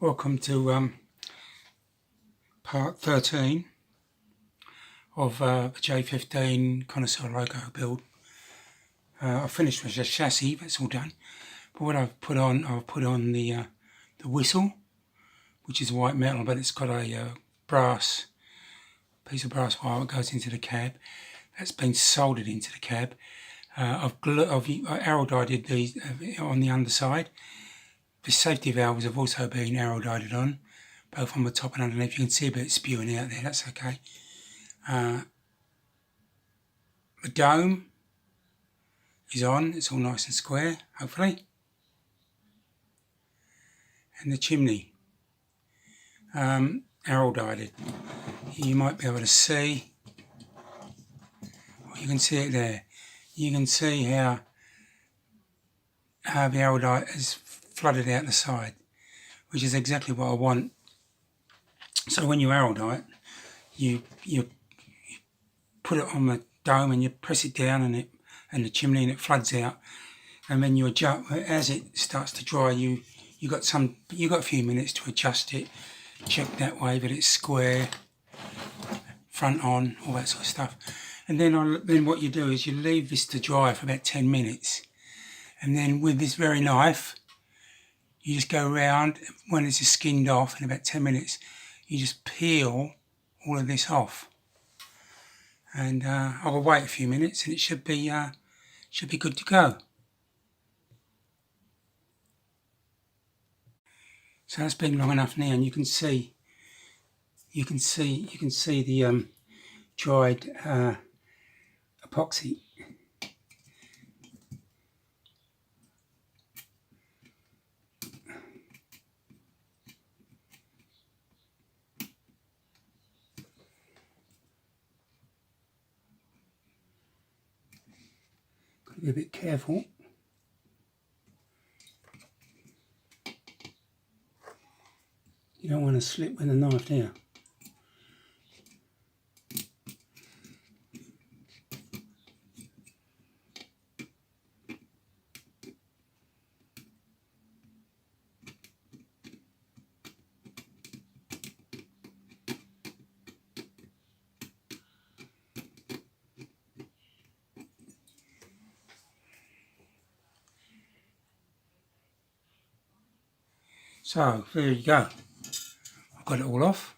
Welcome to part 13 of the J15 Connoisseur logo build. I finished with the chassis, that's all done. But what I've put on the whistle, which is white metal, but it's got a piece of brass wire that goes into the cab. That's been soldered into the cab. I've arrow-dyed these on the underside. The safety valves have also been arrow-dyed on, both on the top and underneath. You can see a bit spewing out there, that's okay. The dome is on, it's all nice and square, hopefully. And the chimney, arrow-dyed. You might be able to see, well, you can see it there. You can see how the arrow-dyed is flooded out the side, which is exactly what I want. So when you arrow-dye it, you put it on the dome and you press it down and the chimney, and it floods out. And then you adjust as it starts to dry. You got a few minutes to adjust it, check that way that it's square, front on, all that sort of stuff. And then what you do is you leave this to dry for about 10 minutes, and then with this very knife, you just go around. When it's skinned off in about 10 minutes, you just peel all of this off. And I'll wait a few minutes and it should be good to go. So that's been long enough now, and you can see the dried epoxy. Got to be a bit careful. You don't want to slip with the knife there. So there you go. I've got it all off.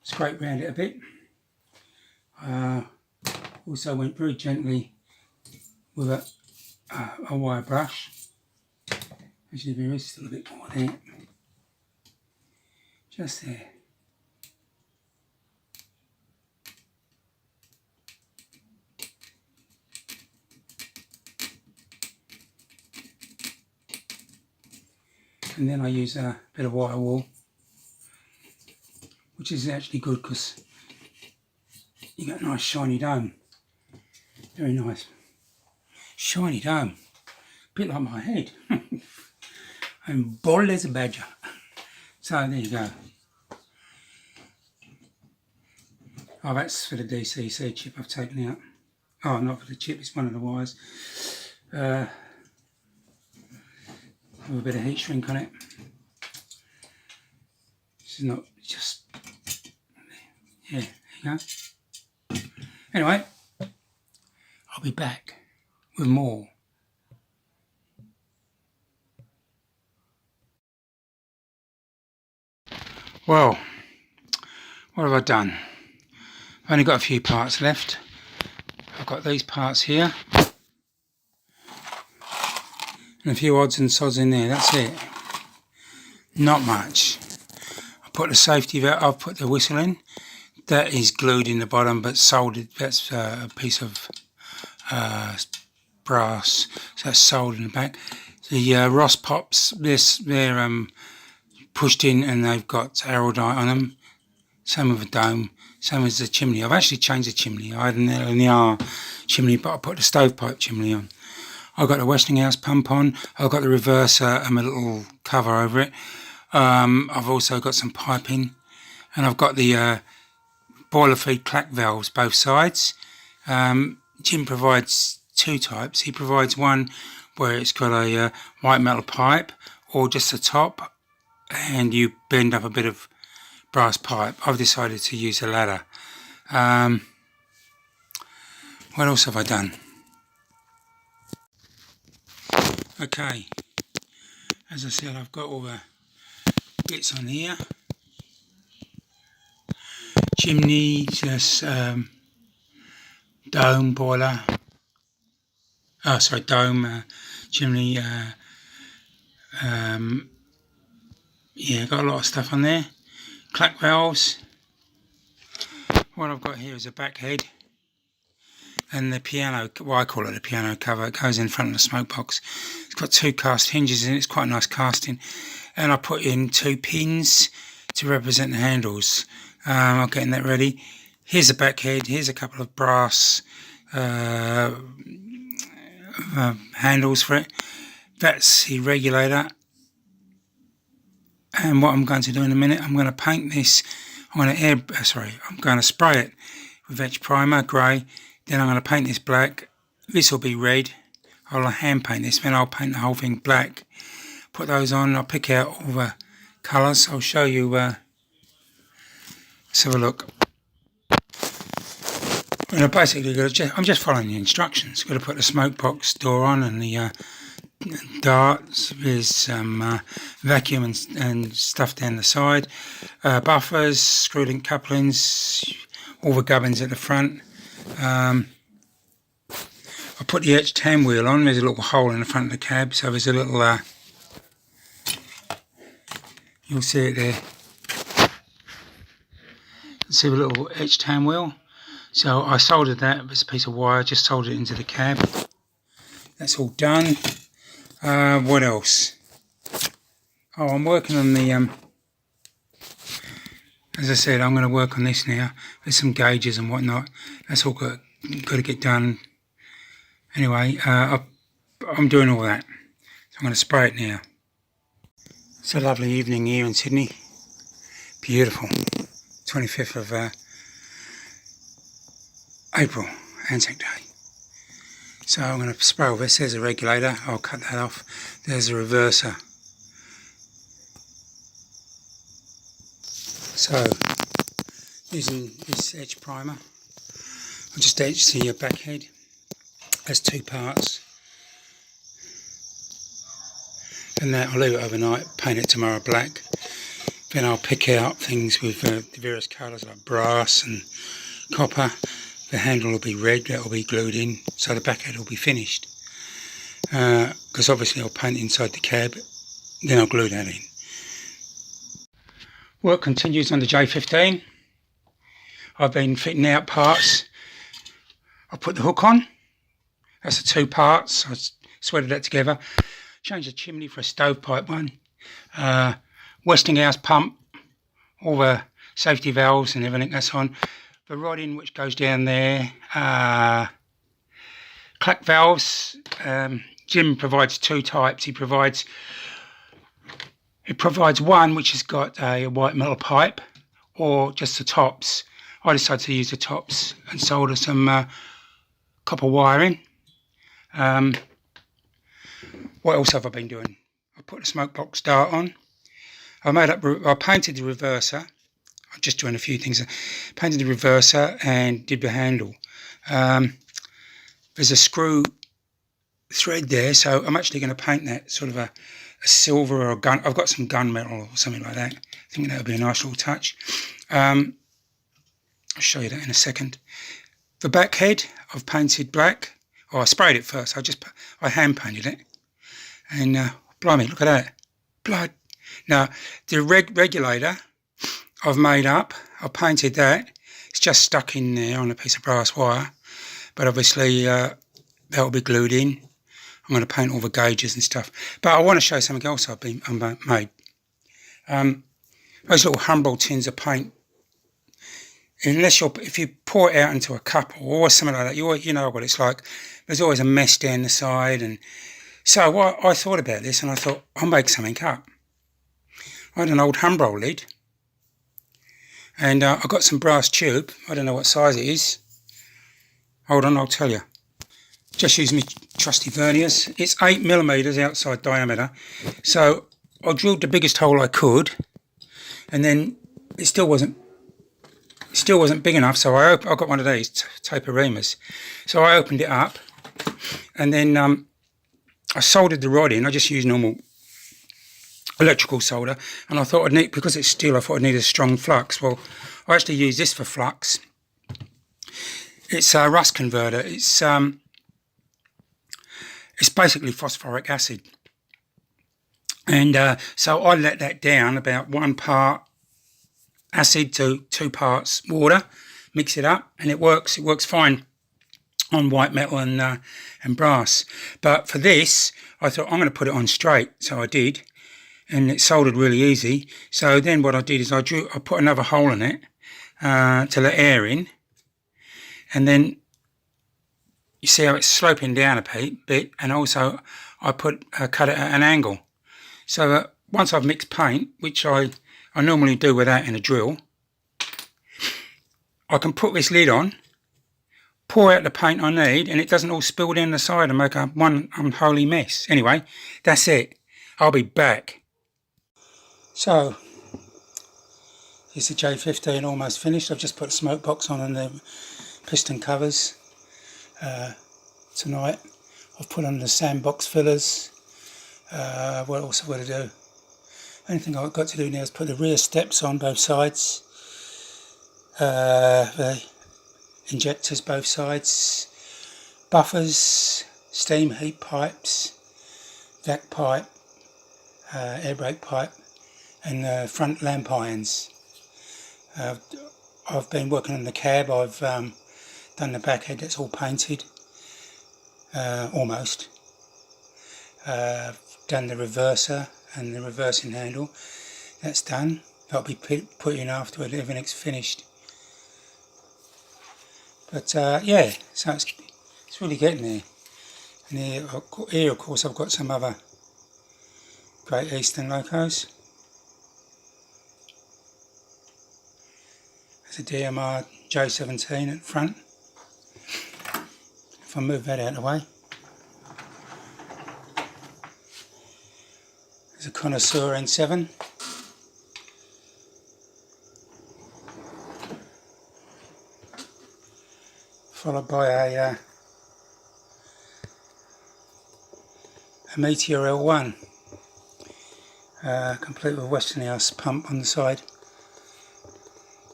Scraped around it a bit. Also went very gently with a wire brush. Actually, there is still a bit more there. Just there. And then I use a bit of wire wool, which is actually good because you get a nice shiny dome. Very nice. Shiny dome. A bit like my head. I'm bald as a badger. So there you go. Oh, that's for the DCC chip I've taken out. Oh, not for the chip, it's one of the wires. With a bit of heat shrink on it. This is not just, yeah, there you go. Anyway, I'll be back with more. Well, what have I done? I've only got a few parts left. I've got these parts here. And a few odds and sods in there, that's it. Not much. I put the safety valve, I've put the whistle in. That is glued in the bottom but soldered, that's a piece of brass, so that's soldered in the back. The Ross pops, they're pushed in and they've got arrow-dyed on them. Same with the dome, same as the chimney. I've actually changed the chimney. I had an L&R chimney, but I put the stovepipe chimney on. I've got the Westinghouse pump on. I've got the reverser and a little cover over it. I've also got some piping, and I've got the boiler feed clack valves both sides. Jim provides two types. He provides one where it's got a white metal pipe, or just the top, and you bend up a bit of brass pipe. I've decided to use the latter. What else have I done? Okay, as I said, I've got all the bits on here. Chimney, just dome boiler. Oh, sorry, dome, chimney. Yeah, got a lot of stuff on there. Clack valves. What I've got here is a back head. And the piano, well, I call it a piano cover. It goes in front of the smoke box. It's got 2 cast hinges in it. It's quite a nice casting. And I put in 2 pins to represent the handles. I'm getting that ready. Here's the back head. Here's a couple of brass handles for it. That's the regulator. And what I'm going to do in a minute, I'm going to paint this. I'm going to spray it with etch primer, grey. Then I'm going to paint this black. This will be red. I'll hand paint this, then I'll paint the whole thing black. Put those on, I'll pick out all the colours. I'll show you, let's have a look. And basically, I'm just following the instructions. Got to put the smoke box door on and the darts. There's some vacuum and stuff down the side. Buffers, screw-link couplings, all the gubbins at the front. I put the etched hand wheel on. There's a little hole in the front of the cab, so there's a little you'll see it there. See the little etched hand wheel. So I soldered that with a piece of wire, just soldered it into the cab. That's all done. What else? Oh, I'm working on the as I said, I'm going to work on this now. There's some gauges and whatnot. That's all got to get done. Anyway, I'm doing all that. So I'm going to spray it now. It's a lovely evening here in Sydney. Beautiful. 25th of April, Anzac Day. So I'm going to spray all this. There's a regulator. I'll cut that off. There's a reverser. So, using this etch primer, I'll just etch the back head as 2 parts, and that I'll leave it overnight, paint it tomorrow black. Then I'll pick out things with the various colours like brass and copper. The handle will be red, that will be glued in, so the back head will be finished. Because obviously I'll paint inside the cab, then I'll glue that in. Work continues on the J15. I've been fitting out parts. I put the hook on. That's the 2 parts. I sweated that together. Changed the chimney for a stovepipe one. Westinghouse pump. All the safety valves and everything that's on. The rodding which goes down there. Clack valves. Jim provides 2 types. He provides one which has got a white metal pipe, or just the tops. I decided to use the tops and solder some copper wiring. What else have I been doing? I put the smoke box dart on. I painted the reverser. I'm just doing a few things. I painted the reverser and did the handle. There's a screw thread there, so I'm actually going to paint that sort of a silver or a gun. I've got some gunmetal or something like that. I think that would be a nice little touch. I'll show you that in a second. The back head I've painted black. Oh, I sprayed it first. I hand painted it, and blimey, look at that blood. Now the regulator I've made up. I painted that. It's just stuck in there on a piece of brass wire, but obviously that will be glued in. I'm going to paint all the gauges and stuff. But I want to show you something else I've made. Those little Humbrol tins of paint. If you pour it out into a cup or something like that, you know what it's like. There's always a mess down the side. And so I thought about this, and I thought, I'll make something up. I had an old Humbrol lid. And I got some brass tube. I don't know what size it is. Hold on, I'll tell you. Just use my trusty verniers. It's 8mm outside diameter. So I drilled the biggest hole I could, and then it still wasn't big enough, so I got one of these taper reamers. So I opened it up, and then I soldered the rod in. I just used normal electrical solder, and I thought I'd need, because it's steel, I thought I'd need a strong flux. Well, I actually use this for flux. It's a rust converter. It's basically phosphoric acid, and so I let that down about 1 part acid to 2 parts water, mix it up, and it works fine on white metal and brass. But for this, I thought I'm going to put it on straight, so I did, and it soldered really easy. So then what I did is I put another hole in it to let air in, and then you see how it's sloping down a bit, and also I cut it at an angle, so that once I've mixed paint, which I normally do without in a drill, I can put this lid on, pour out the paint I need, and it doesn't all spill down the side and make one unholy mess. Anyway, that's it. I'll be back. So, here's the J15 almost finished. I've just put a smoke box on and the piston covers. Tonight I've put on the sandbox fillers. What else have I got to do? Only thing I've got to do now is put the rear steps on both sides. The injectors both sides, buffers, steam heat pipes, vac pipe, air brake pipe, and front lamp irons. I've been working on the cab. I've done the back head, that's all painted, almost. Done the reverser and the reversing handle, that's done. That'll be put in after everything's finished. But yeah, so it's really getting there. And here of course I've got some other Great Eastern locos. There's a DMR J15 at the front. If I move that out of the way. There's a Connoisseur N7. Followed by a Meteor L1, complete with Westinghouse pump on the side.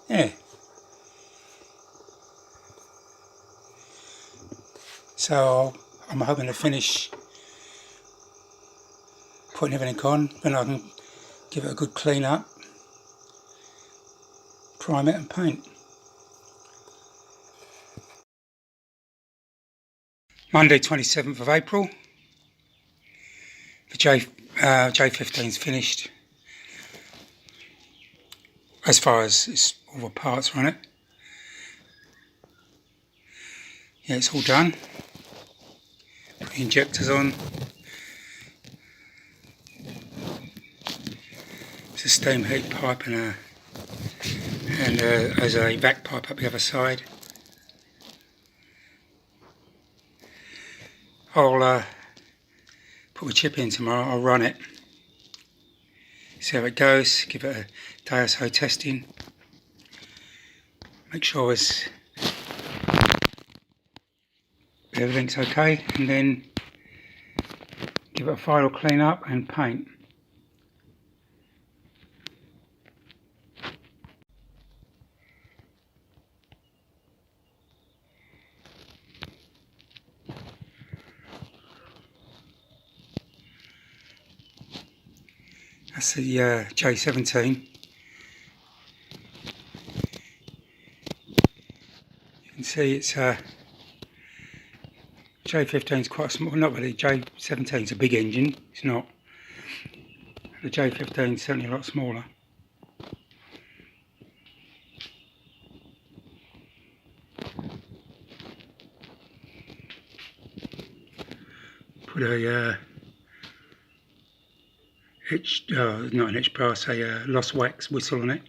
Yeah. So I'm hoping to finish putting everything on, then I can give it a good clean up, prime it and paint. Monday 27th of April, the J15's finished, as far as all the parts are on it. Yeah, it's all done. Put the injectors on. There's a steam heat pipe and there's a vac pipe up the other side. I'll put my chip in tomorrow, I'll run it, see how it goes, give it a day or so testing, make sure everything's okay, and then give it a final clean up and paint. That's the J17. You can see it's J15 is quite small, not really. J17 is a big engine, it's not. The J15 is certainly a lot smaller. Put a not an etched brass, a lost wax whistle on it.